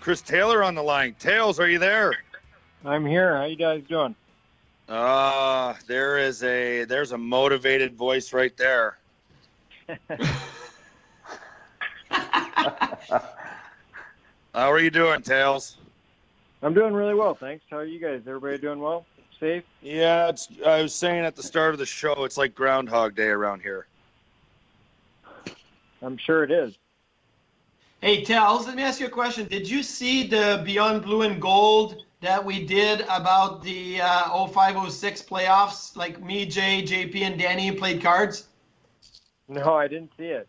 Chris Taylor on the line. Tails, are you there? I'm here. How you guys doing? There's a motivated voice right there. How are you doing, Tails? I'm doing really well, thanks. How are you guys? Everybody doing well? Safe? Yeah, I was saying at the start of the show, it's like Groundhog Day around here. I'm sure it is. Hey, Tails, let me ask you a question. Did you see the Beyond Blue and Gold that we did about the 05-06 playoffs? Like me, Jay, JP, and Danny played cards? No, I didn't see it.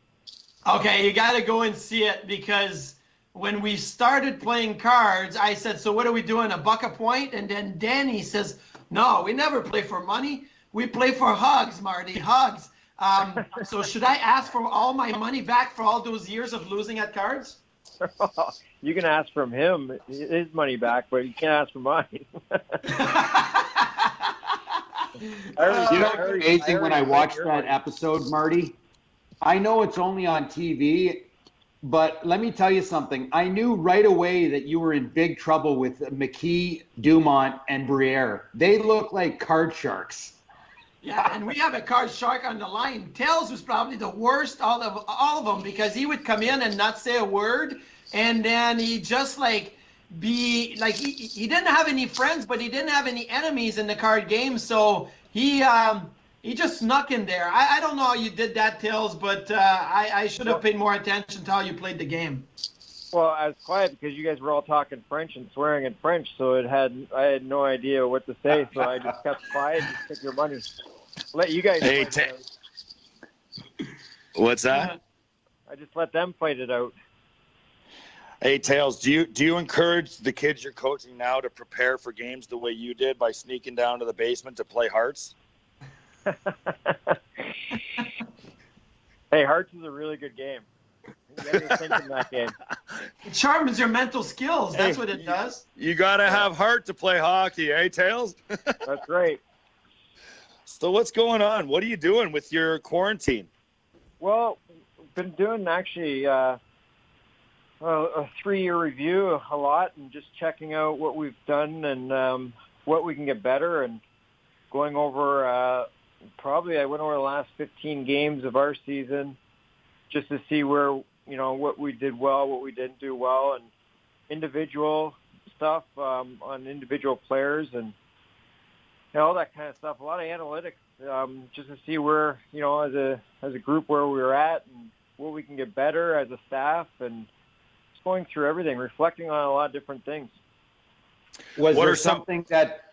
Okay, you got to go and see it because when we started playing cards, I said, so what are we doing, $1 a point? And then Danny says, no, we never play for money. We play for hugs, Marty, hugs. So should I ask for all my money back for all those years of losing at cards? You can ask from him his money back, but you can't ask for mine. It's amazing when I watched that episode, Marty. I know it's only on TV, but let me tell you something. I knew right away that you were in big trouble with McKee, Dumont, and Briere. They look like card sharks. Yeah, and we have a card shark on the line. Tails was probably the worst all of them because he would come in and not say a word, and then he just be like he didn't have any friends, but he didn't have any enemies in the card game, so he just snuck in there. I don't know how you did that, Tails, but I should have paid more attention to how you played the game. Well, I was quiet because you guys were all talking French and swearing in French, so I had no idea what to say, so I just kept quiet and took your money. Let you guys fight it out. What's that? I just let them fight it out. Hey, Tails, do you encourage the kids you're coaching now to prepare for games the way you did by sneaking down to the basement to play Hearts? Hey, Hearts is a really good game. You got to think in that game. It sharpens your mental skills. That's what it does. You got to have heart to play hockey, eh, Tails? That's right. So what's going on? What are you doing with your quarantine? Well, been doing actually a 3-year review a lot and just checking out what we've done and what we can get better and going over probably I went over the last 15 games of our season just to see where, what we did well, what we didn't do well, and individual stuff on individual players and all that kind of stuff. A lot of analytics just to see where, as a group where we were at and what we can get better as a staff and just going through everything, reflecting on a lot of different things. What are something that...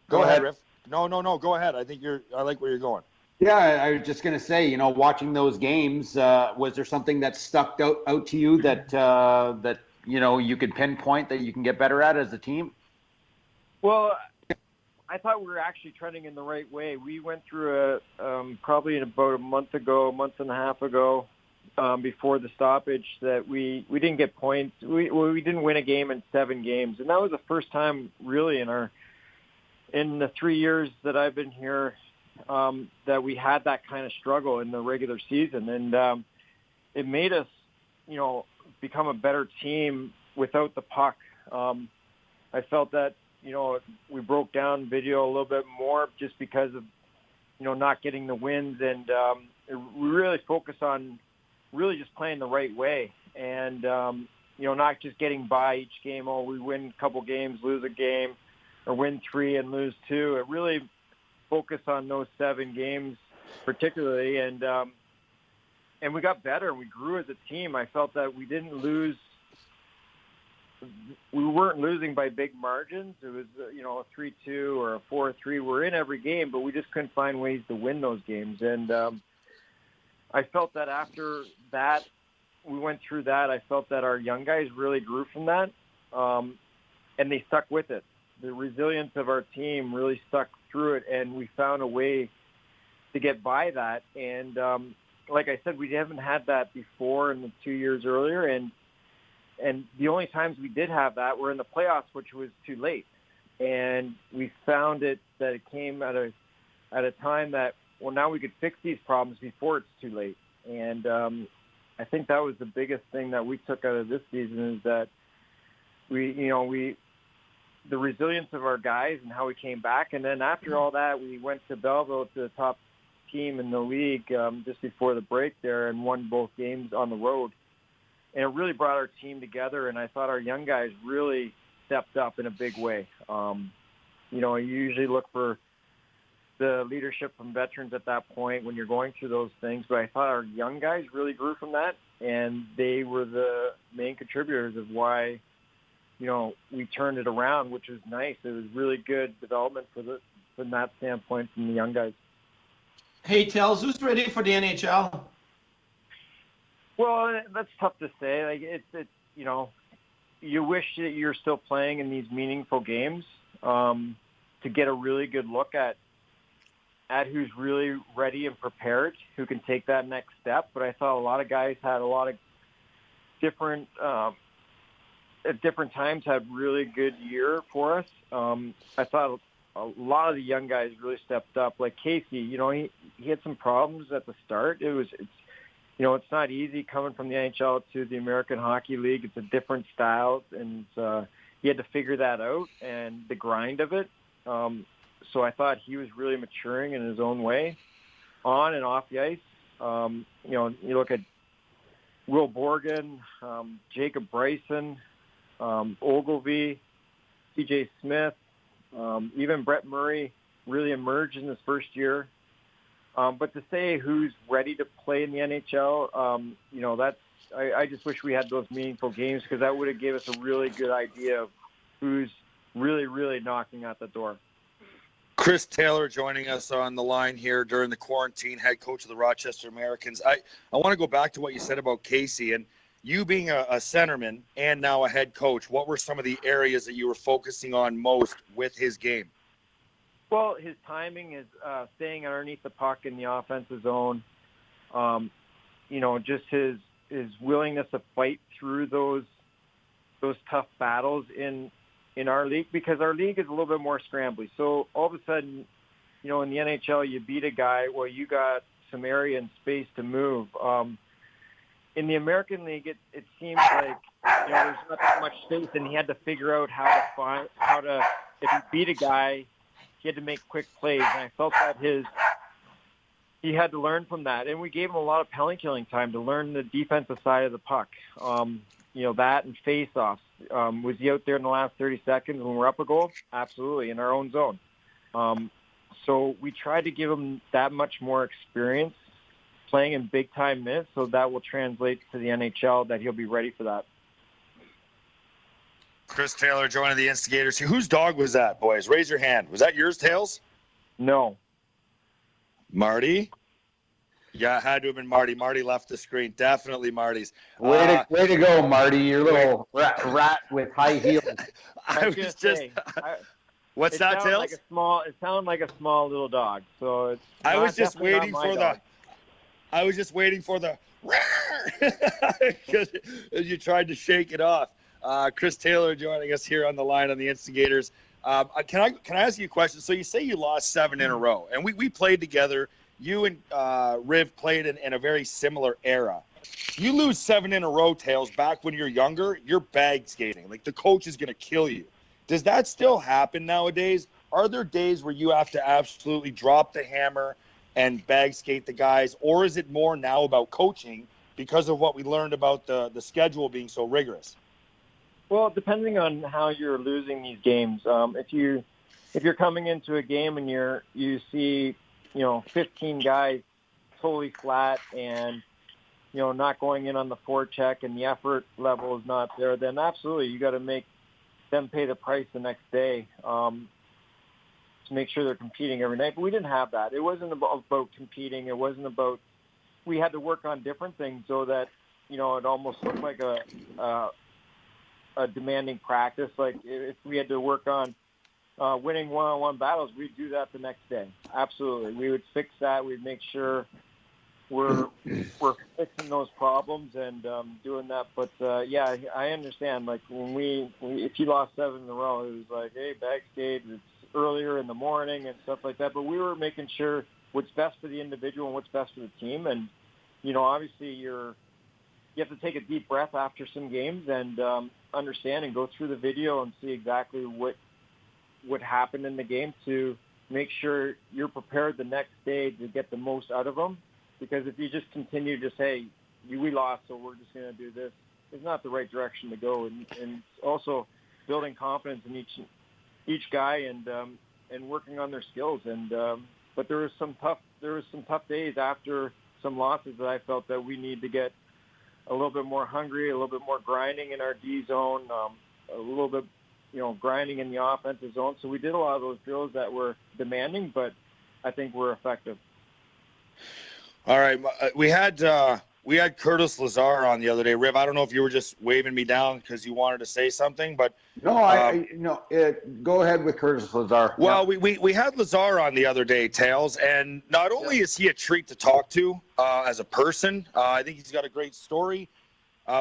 Go ahead, Riff. No, go ahead. I like where you're going. Yeah, I was just going to say, watching those games, was there something that stuck out to you that you could pinpoint that you can get better at as a team? Well, I thought we were actually trending in the right way. We went through probably about a month and a half ago, before the stoppage, that we didn't get points. We didn't win a game in 7 games, and that was the first time really in the 3 years that I've been here that we had that kind of struggle in the regular season, and it made us, become a better team without the puck. I felt that we broke down video a little bit more just because of not getting the wins, and we really focused on really just playing the right way, and not just getting by each game. Oh, we win a couple games, lose a game, or win 3 and lose 2. It really focused on those 7 games particularly, and we got better and we grew as a team. I felt that we didn't lose. We weren't losing by big margins. It was a 3-2 or a 4-3. We're in every game, but we just couldn't find ways to win those games. And I felt that after that, we went through that. I felt that our young guys really grew from that, and they stuck with it. The resilience of our team really stuck through it, and we found a way to get by that. And like I said, we haven't had that before in the 2 years earlier, and the only times we did have that were in the playoffs, which was too late. And we found that it came at a time that, well, now we could fix these problems before it's too late. And I think that was the biggest thing that we took out of this season, is that the resilience of our guys and how we came back. And then after all that, we went to Belleville, to the top team in the league just before the break there, and won both games on the road. And it really brought our team together, and I thought our young guys really stepped up in a big way. You usually look for the leadership from veterans at that point when you're going through those things, but I thought our young guys really grew from that, and they were the main contributors of why, we turned it around, which was nice. It was really good development from that standpoint from the young guys. Hey, Tels, who's ready for the NHL? Well, that's tough to say. Like it's you wish that you're still playing in these meaningful games to get a really good look at who's really ready and prepared, who can take that next step. But I thought a lot of guys had a lot of different at different times had really good year for us. I thought a lot of the young guys really stepped up. Like Casey, he had some problems at the start. It's not easy coming from the NHL to the American Hockey League. It's a different style, and he had to figure that out and the grind of it. So I thought he was really maturing in his own way, on and off the ice. You look at Will Borgen, Jacob Bryson, Ogilvy, TJ Smith, even Brett Murray really emerged in his first year. But to say who's ready to play in the NHL, I just wish we had those meaningful games, because that would have gave us a really good idea of who's really, really knocking at the door. Chris Taylor joining us on the line here during the quarantine, head coach of the Rochester Americans. I want to go back to what you said about Casey, and you being a centerman and now a head coach. What were some of the areas that you were focusing on most with his game? Well, his timing is staying underneath the puck in the offensive zone. Just his willingness to fight through those tough battles in our league, because our league is a little bit more scrambly. So all of a sudden, in the NHL, you beat a guy, well, you got some area and space to move. In the American League, it seems like there's not that much space, and he had to figure out how to if he beat a guy, he had to make quick plays. And I felt that he had to learn from that, and we gave him a lot of penalty killing time to learn the defensive side of the puck. That and face-offs. Was he out there in the last 30 seconds when we're up a goal? Absolutely, in our own zone. So we tried to give him that much more experience playing in big-time minutes, so that will translate to the NHL, that he'll be ready for that. Chris Taylor joining the Instigators. Whose dog was that, boys? Raise your hand. Was that yours, Tails? No. Marty? Yeah, it had to have been Marty. Marty left the screen. Definitely Marty's. Way to go, Marty. Your little rat with high heels. What's that, Tails? It sounded like a small little dog. So I was just waiting for the because you tried to shake it off. Chris Taylor joining us here on the line on the Instigators. Can I ask you a question? So you say you lost 7 in a row, and we played together. You and Riv played in a very similar era. You lose 7 in a row, Tails, back when you're younger, you're bag skating. Like, the coach is going to kill you. Does that still happen nowadays? Are there days where you have to absolutely drop the hammer and bag skate the guys, or is it more now about coaching because of what we learned about the schedule being so rigorous? Well, depending on how you're losing these games, if you're coming into a game and you see 15 guys totally flat and not going in on the forecheck and the effort level is not there, then absolutely you got to make them pay the price the next day to make sure they're competing every night. But we didn't have that. It wasn't about competing. It wasn't about. We had to work on different things so that it almost looked like a demanding practice. Like if we had to work on winning one-on-one battles, we'd do that the next day. Absolutely. We would fix that. We'd make sure we're fixing those problems and doing that. But, yeah, I understand. Like, if you lost 7 in a row, it was like, hey, bag skate, it's earlier in the morning and stuff like that. But we were making sure what's best for the individual and what's best for the team. And, obviously you have to take a deep breath after some games. And understand and go through the video and see exactly what happened in the game to make sure you're prepared the next day to get the most out of them. Because if you just continue to say, we lost, so we're just going to do this, it's not the right direction to go. And also building confidence in each guy and working on their skills. And but there was some tough days after some losses that I felt that we need to get a little bit more hungry, a little bit more grinding in our D zone, a little bit, grinding in the offensive zone. So we did a lot of those drills that were demanding, but I think were effective. All right, we had Curtis Lazar on the other day. Riv, I don't know if you were just waving me down because you wanted to say something, but no, go ahead with Curtis Lazar. Well, we had Lazar on the other day, Tails, and not only is he a treat to talk to as a person, I think he's got a great story.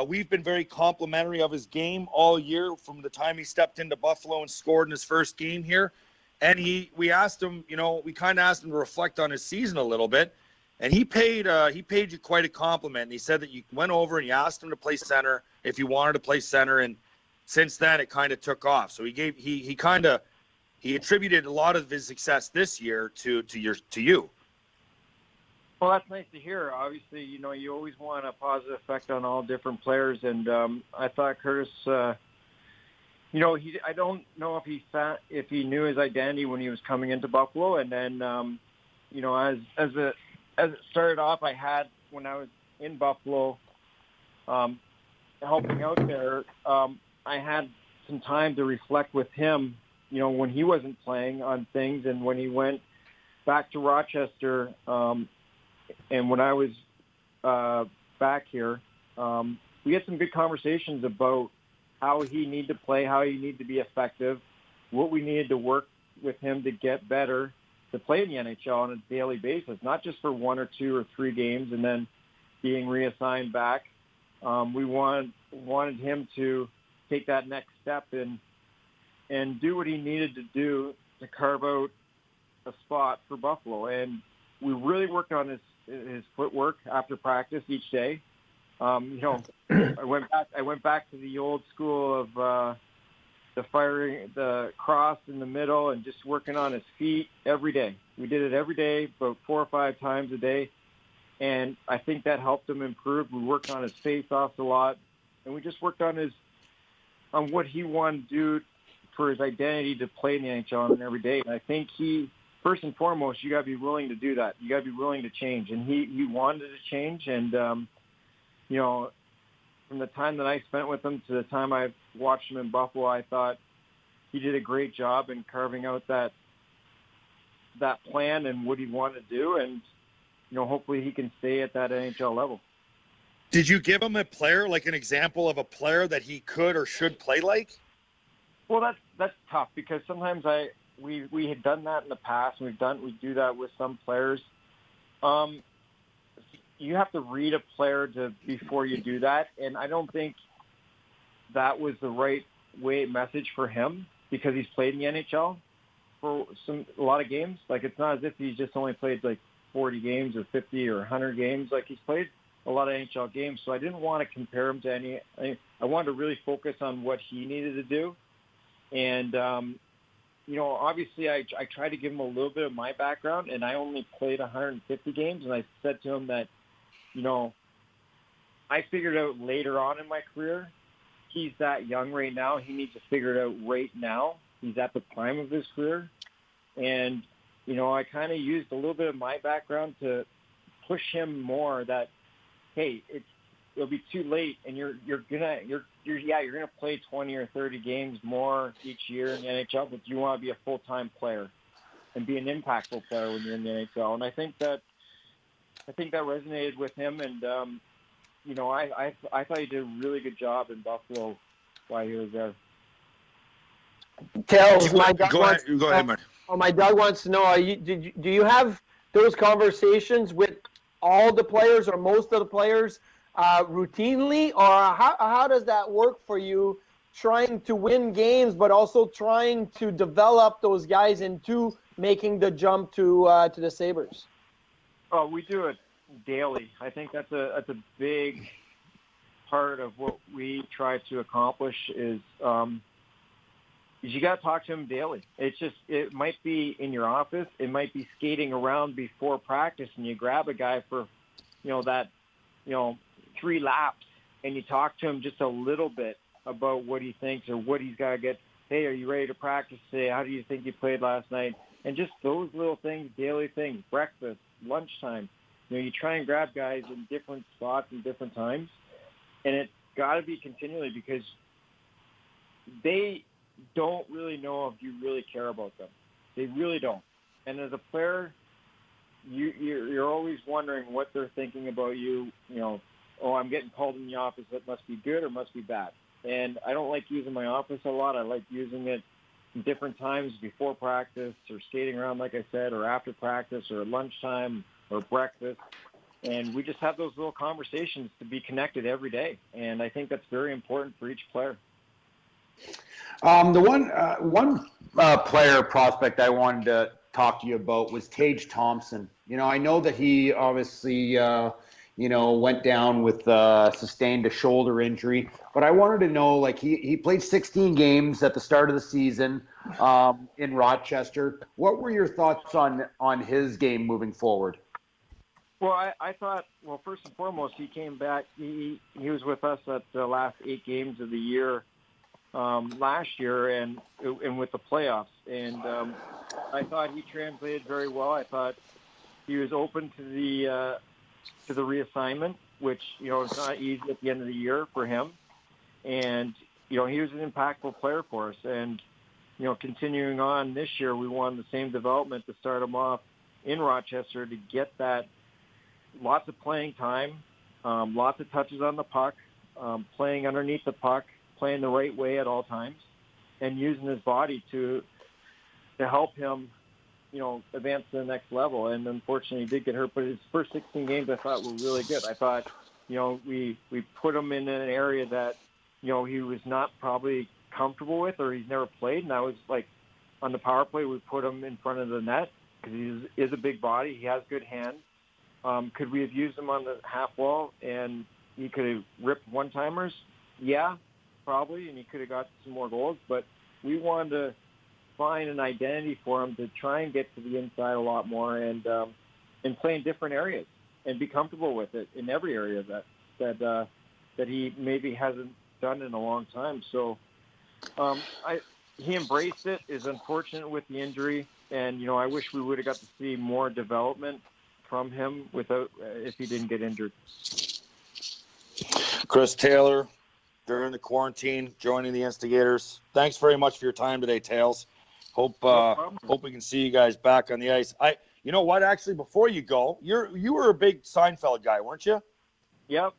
We've been very complimentary of his game all year from the time he stepped into Buffalo and scored in his first game here. And we asked him, we kind of asked him to reflect on his season a little bit. And he paid you quite a compliment. And he said that you went over and you asked him to play center if you wanted to play center. And since then, it kind of took off. So he attributed a lot of his success this year to you. Well, that's nice to hear. Obviously, you always want a positive effect on all different players. And I thought Curtis, I don't know if he knew his identity when he was coming into Buffalo. And then, as it started off, when I was in Buffalo, helping out there, I had some time to reflect with him, when he wasn't playing on things, and when he went back to Rochester, and when I was back here, we had some good conversations about how he needed to play, how he needed to be effective, what we needed to work with him to get better, to play in the NHL on a daily basis, not just for 1 or 2 or 3 games and then being reassigned back. We wanted him to take that next step and do what he needed to do to carve out a spot for Buffalo. And we really worked on his footwork after practice each day. I went back to the old school of the cross in the middle and just working on his feet every day. We did it every day, about 4 or 5 times a day. And I think that helped him improve. We worked on his face-offs a lot. And we just worked on what he wanted to do for his identity to play in the NHL every day. And I think first and foremost, you got to be willing to do that. You got to be willing to change. And he wanted to change. And, from the time that I spent with him to the time I watched him in Buffalo, I thought he did a great job in carving out that plan and what he wanted to do. And, hopefully he can stay at that NHL level. Did you give him a player, like an example of a player that he could or should play like? Well, that's tough because sometimes we had done that in the past, and we do that with some players. You have to read a player before you do that, and I don't think that was the right message for him because he's played in the NHL for a lot of games. Like, it's not as if he's just only played like 40 games or 50 or 100 games. Like, he's played a lot of NHL games, so I didn't want to compare him to any. I wanted to really focus on what he needed to do, and obviously I tried to give him a little bit of my background, and I only played 150 games, and I said to him that, I figured out later on in my career, he's that young right now. He needs to figure it out right now. He's at the prime of his career, and I kind of used a little bit of my background to push him more that, hey, it'll be too late, and you're gonna play 20 or 30 games more each year in the NHL, but you want to be a full-time player and be an impactful player when you're in the NHL. And I think that resonated with him, and I thought he did a really good job in Buffalo while he was there. Tails, go ahead, man. My dog wants to know: do you have those conversations with all the players or most of the players routinely, or how does that work for you? Trying to win games, but also trying to develop those guys into making the jump to the Sabres. Oh, we do it daily. I think that's a big part of what we try to accomplish is you got to talk to him daily. It might be in your office. It might be skating around before practice, and you grab a guy for, 3 laps, and you talk to him just a little bit about what he thinks or what he's got to get. Hey, are you ready to practice today? How do you think you played last night? And just those little things, daily things, breakfast, lunchtime. You try and grab guys in different spots and different times, and it's got to be continually because they don't really know if you really care about them. They really don't. And as a player, you're always wondering what they're thinking about you. Oh, I'm getting called in the office. That must be good or must be bad. And I don't like using my office a lot. I like using it different times before practice or skating around, like I said, or after practice or at lunchtime or breakfast. And we just have those little conversations to be connected every day. And I think that's very important for each player. The one player prospect I wanted to talk to you about was Tage Thompson. I know that he obviously, went down with sustained a shoulder injury, but I wanted to know, like, he played 16 games at the start of the season in Rochester. What were your thoughts on his game moving forward? Well, I thought, first and foremost, he came back. He was with us at the last 8 games of the year last year and with the playoffs. And I thought he translated very well. I thought he was open to the reassignment, which, it's not easy at the end of the year for him. And, he was an impactful player for us. And, continuing on this year, we wanted the same development to start him off in Rochester to get that lots of playing time, lots of touches on the puck, playing underneath the puck, playing the right way at all times, and using his body to help him, advance to the next level. And unfortunately, he did get hurt, but his first 16 games I thought were really good. I thought, we put him in an area that, he was not probably comfortable with or he's never played. And I was like, on the power play, we put him in front of the net because he is a big body. He has good hands. Could we have used him on the half wall and he could have ripped one-timers? Yeah, probably, and he could have got some more goals. But we wanted to find an identity for him to try and get to the inside a lot more and play in different areas and be comfortable with it in every area that he maybe hasn't done in a long time. So he embraced it. Is unfortunate with the injury, and I wish we would have got to see more development from him if he didn't get injured. Chris Taylor, during the quarantine, joining the Instigators. Thanks very much for your time today, Tails. Hope we can see you guys back on the ice. You know what? Actually, before you go, you were a big Seinfeld guy, weren't you? Yep.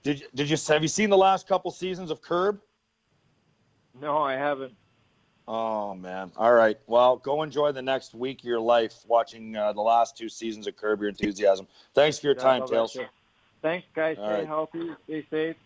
Have you seen the last couple seasons of Curb? No, I haven't. Oh man! All right. Well, go enjoy the next week of your life watching the last 2 seasons of Curb Your Enthusiasm. Thanks for your time, Tails. Thanks, guys. All Stay right. healthy. Stay safe.